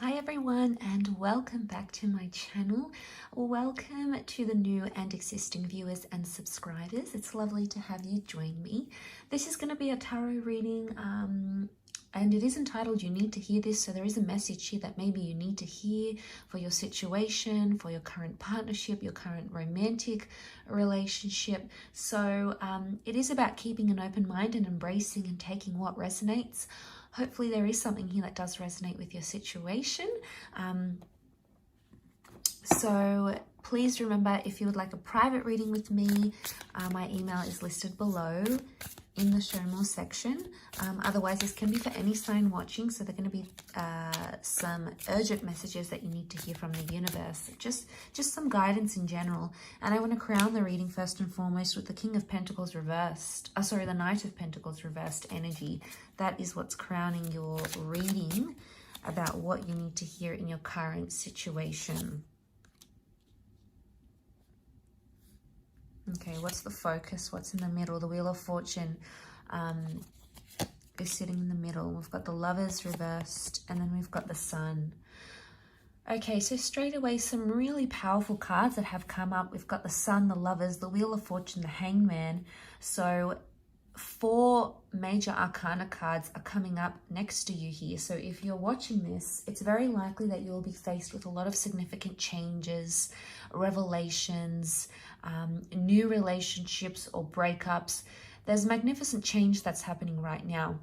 Hi everyone, and welcome back to my channel. Welcome to the new and existing viewers and subscribers. It's lovely to have you join me. This is going to be a tarot reading and it is entitled You Need to Hear This. So there is a message here that maybe you need to hear for your situation, for your current partnership, your current romantic relationship. So it is about keeping an open mind and embracing and taking what resonates. Hopefully there is something here that does resonate with your situation. So please remember, if you would like a private reading with me, my email is listed below in the show more section. Otherwise, this can be for any sign watching. So they're going to be some urgent messages that you need to hear from the universe. Just some guidance in general. And I want to crown the reading first and foremost with the King of Pentacles reversed. The Knight of Pentacles reversed energy. That is what's crowning your reading about what you need to hear in your current situation. Okay, what's the focus? What's in the middle? The Wheel of Fortune is sitting in the middle. We've got the Lovers reversed, and then we've got the Sun. Okay, so straight away, some really powerful cards that have come up. We've got the Sun, the Lovers, the Wheel of Fortune, the Hangman. So 4 major arcana cards are coming up next to you here. So if you're watching this, it's very likely that you'll be faced with a lot of significant changes, revelations, new relationships or breakups. There's magnificent change that's happening right now.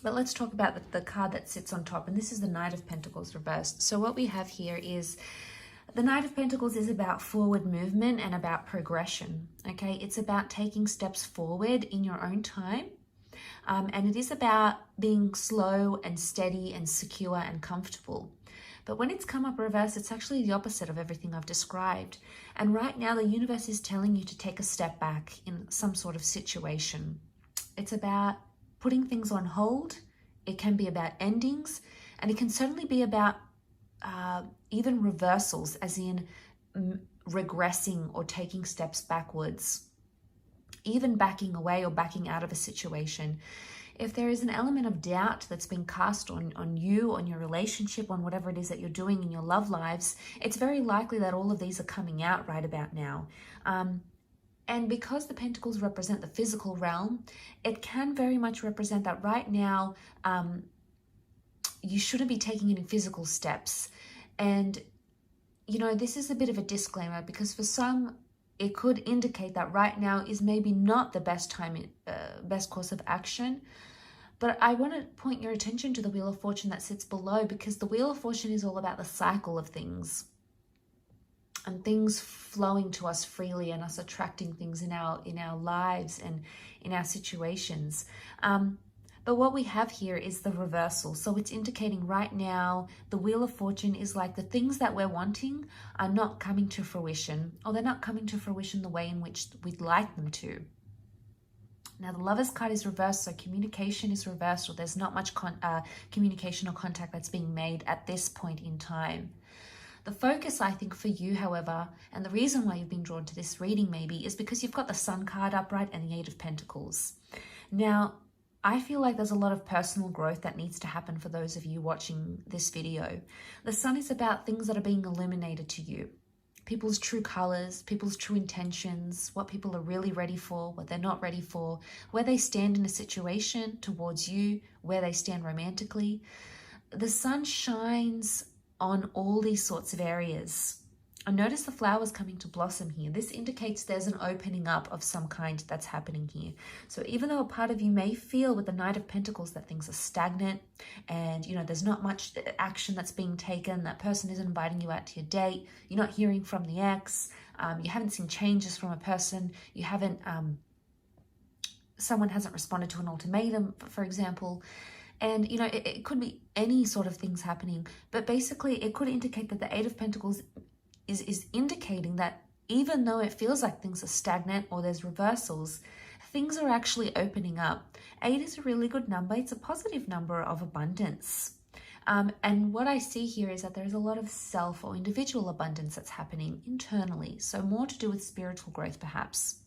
But let's talk about the card that sits on top, and this is the Knight of Pentacles reversed. So what we have here is the Knight of Pentacles is about forward movement and about progression, okay? It's about taking steps forward in your own time, and it is about being slow and steady and secure and comfortable. But when it's come up reverse, it's actually the opposite of everything I've described. And right now, the universe is telling you to take a step back in some sort of situation. It's about putting things on hold. It can be about endings, and it can certainly be about even reversals, as in regressing or taking steps backwards, even backing away or backing out of a situation. If there is an element of doubt that's been cast on you, on your relationship, on whatever it is that you're doing in your love lives, it's very likely that all of these are coming out right about now. And because the Pentacles represent the physical realm, it can very much represent that right now you shouldn't be taking any physical steps. And, you know, this is a bit of a disclaimer, because for some, it could indicate that right now is maybe not the best time, best course of action. But I want to point your attention to the Wheel of Fortune that sits below, because the Wheel of Fortune is all about the cycle of things and things flowing to us freely and us attracting things in our lives and in our situations. But what we have here is the reversal. So it's indicating right now the Wheel of Fortune is like the things that we're wanting are not coming to fruition, or they're not coming to fruition the way in which we'd like them to. Now the Lovers card is reversed, so communication is reversed, or there's not much communication or contact that's being made at this point in time. The focus, I think, for you, however, and the reason why you've been drawn to this reading maybe, is because you've got the Sun card upright and the 8 of Pentacles. Now, I feel like there's a lot of personal growth that needs to happen for those of you watching this video. The Sun is about things that are being illuminated to you. People's true colors, people's true intentions, what people are really ready for, what they're not ready for, where they stand in a situation towards you, where they stand romantically. The Sun shines on all these sorts of areas. And notice the flowers coming to blossom here. This indicates there's an opening up of some kind that's happening here. So even though a part of you may feel with the Knight of Pentacles that things are stagnant and, you know, there's not much action that's being taken, that person isn't inviting you out to your date, you're not hearing from the ex, you haven't seen changes from a person, you haven't, someone hasn't responded to an ultimatum, for example. And, you know, it could be any sort of things happening, but basically it could indicate that the 8 of Pentacles is indicating that even though it feels like things are stagnant or there's reversals, things are actually opening up. 8 is a really good number. It's a positive number of abundance. And what I see here is that there's a lot of self or individual abundance that's happening internally. So more to do with spiritual growth, perhaps.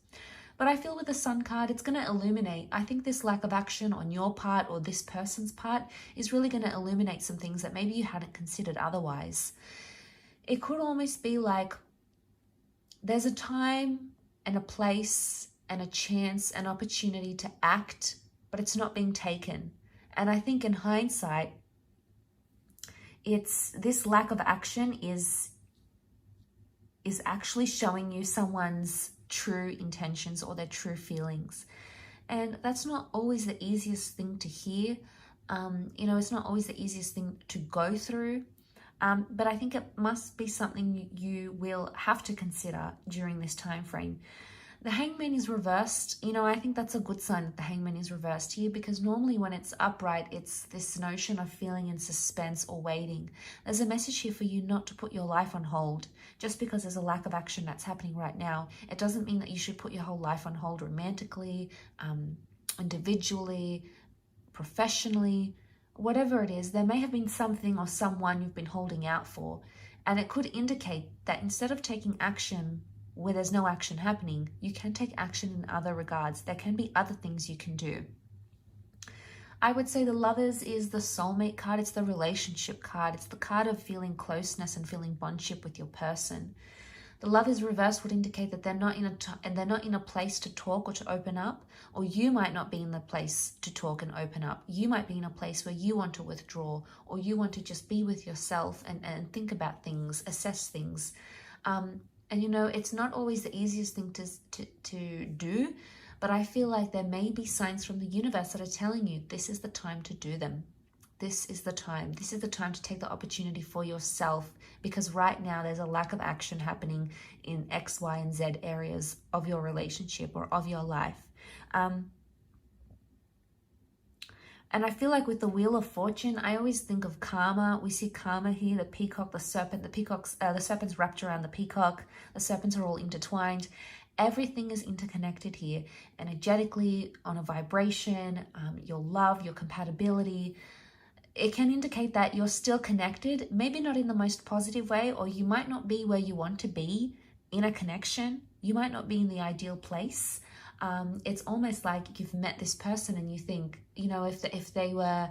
But I feel with the Sun card, it's going to illuminate. I think this lack of action on your part or this person's part is really going to illuminate some things that maybe you hadn't considered otherwise. It could almost be like there's a time and a place and a chance, an opportunity to act, but it's not being taken. And I think in hindsight, it's this lack of action is actually showing you someone's true intentions or their true feelings. And that's not always the easiest thing to hear. It's not always the easiest thing to go through. But I think it must be something you will have to consider during this time frame. The Hangman is reversed. I think that's a good sign that the Hangman is reversed here, because normally when it's upright, it's this notion of feeling in suspense or waiting. There's a message here for you not to put your life on hold. Just because there's a lack of action that's happening right now, it doesn't mean that you should put your whole life on hold romantically, individually, professionally, whatever it is. There may have been something or someone you've been holding out for, and it could indicate that instead of taking action where there's no action happening, you can take action in other regards. There can be other things you can do. I would say the Lovers is the soulmate card. It's the relationship card. It's the card of feeling closeness and feeling bondship with your person. The Lovers reverse would indicate that they're not in a place to talk or to open up, or you might not be in the place to talk and open up. You might be in a place where you want to withdraw, or you want to just be with yourself and think about things, assess things. It's not always the easiest thing to do, but I feel like there may be signs from the universe that are telling you this is the time to do them. This is the time. This is the time to take the opportunity for yourself, because right now there's a lack of action happening in X, Y, and Z areas of your relationship or of your life. And I feel like with the Wheel of Fortune, I always think of karma. We see karma here, the peacock, the serpent. The serpent's wrapped around the peacock. The serpents are all intertwined. Everything is interconnected here, energetically, on a vibration, your love, your compatibility. It can indicate that you're still connected, maybe not in the most positive way, or you might not be where you want to be in a connection. You might not be in the ideal place. It's almost like you've met this person and you think, if they were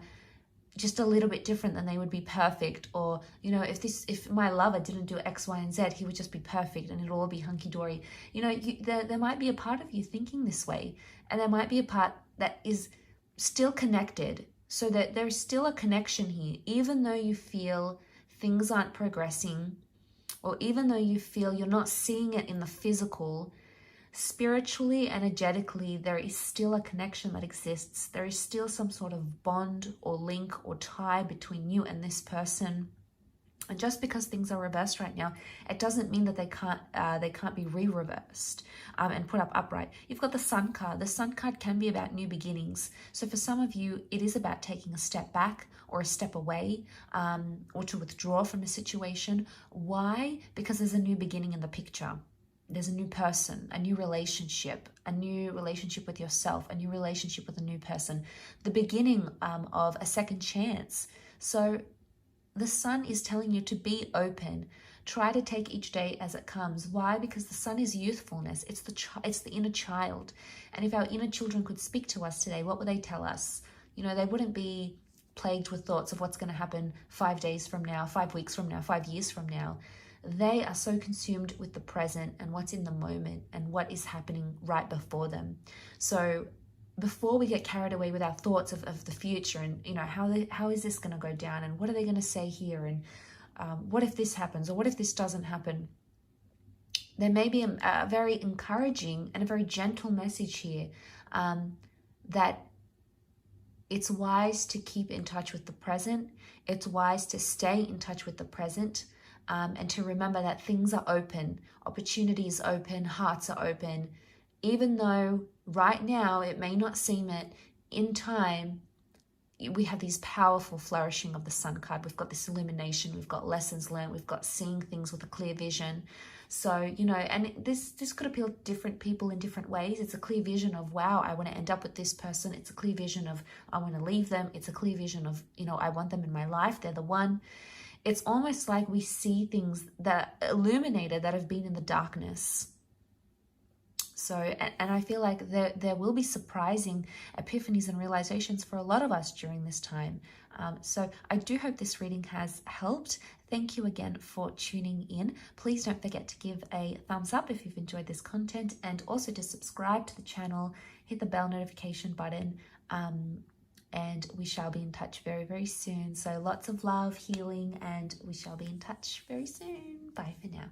just a little bit different, then they would be perfect. Or, if my lover didn't do X, Y, and Z, he would just be perfect and it'll all be hunky-dory. There might be a part of you thinking this way, and there might be a part that is still connected, so that there's still a connection here, even though you feel things aren't progressing, or even though you feel you're not seeing it in the physical. Spiritually, energetically, there is still a connection that exists. There is still some sort of bond or link or tie between you and this person. And just because things are reversed right now, it doesn't mean that they can't be re-reversed and put up upright. You've got the Sun card. The Sun card can be about new beginnings. So for some of you, it is about taking a step back or a step away, or to withdraw from a situation. Why? Because there's a new beginning in the picture. There's a new person, a new relationship with yourself, a new relationship with a new person, the beginning of a second chance. So the Sun is telling you to be open. Try to take each day as it comes. Why? Because the Sun is youthfulness. It's the inner child. And if our inner children could speak to us today, what would they tell us? They wouldn't be plagued with thoughts of what's going to happen 5 days from now, 5 weeks from now, 5 years from now. They are so consumed with the present and what's in the moment and what is happening right before them. So before we get carried away with our thoughts of the future and, how is this going to go down and what are they going to say here and what if this happens or what if this doesn't happen? There may be a very encouraging and a very gentle message here that it's wise to keep in touch with the present. It's wise to stay in touch with the present. And to remember that things are open, opportunities open, hearts are open. Even though right now it may not seem it, in time, we have these powerful flourishing of the Sun card. We've got this illumination, we've got lessons learned, we've got seeing things with a clear vision. So, and this could appeal to different people in different ways. It's a clear vision of, wow, I want to end up with this person. It's a clear vision of, I want to leave them. It's a clear vision of, I want them in my life. They're the one. It's almost like we see things that are illuminated that have been in the darkness. So, and I feel like there will be surprising epiphanies and realizations for a lot of us during this time. So I do hope this reading has helped. Thank you again for tuning in. Please don't forget to give a thumbs up if you've enjoyed this content, and also to subscribe to the channel, hit the bell notification button, and we shall be in touch very, very soon. So lots of love, healing, and we shall be in touch very soon. Bye for now.